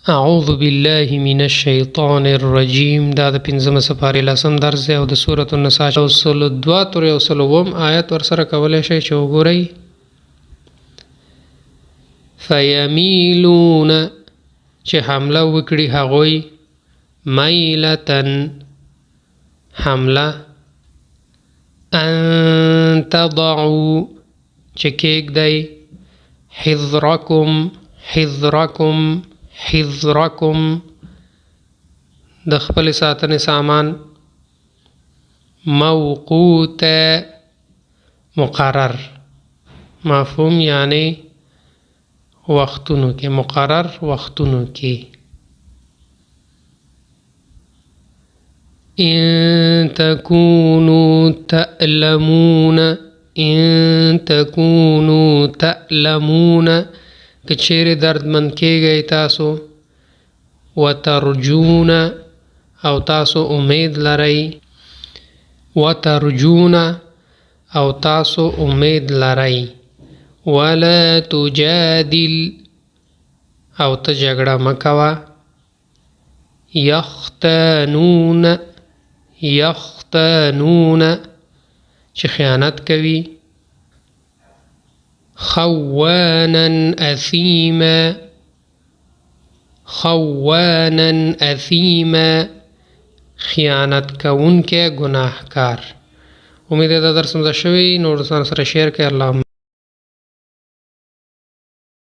اعوذ بالله من الشیطان الرجیم دا د پنځمه سپارې لسم درس دی او د سورة النساء یوسل دوه تر یوسلوم آیت ورسره کولی شئ چې وګورئ. فیمیلون چې حمله وکړي هغوی میلتن حمله ان تضعوا چې کېږدئ حذرکم د خپل ساتنې سامان موقوت مقرر مفهوم یعنی وختونو کې مقرر وختونو کې. ان تکونوا تألمون که چیرې دردمند کېږئ تاسو وترجون او تاسو امید لرئ ولا تجادل او ته جګړه مه کوه یختانون چې خیانت کوي خوانا اثیما خیانت کوونکی ګناهکار. امید ده درس مزه شوی نور سره شیر کړئ. اللهم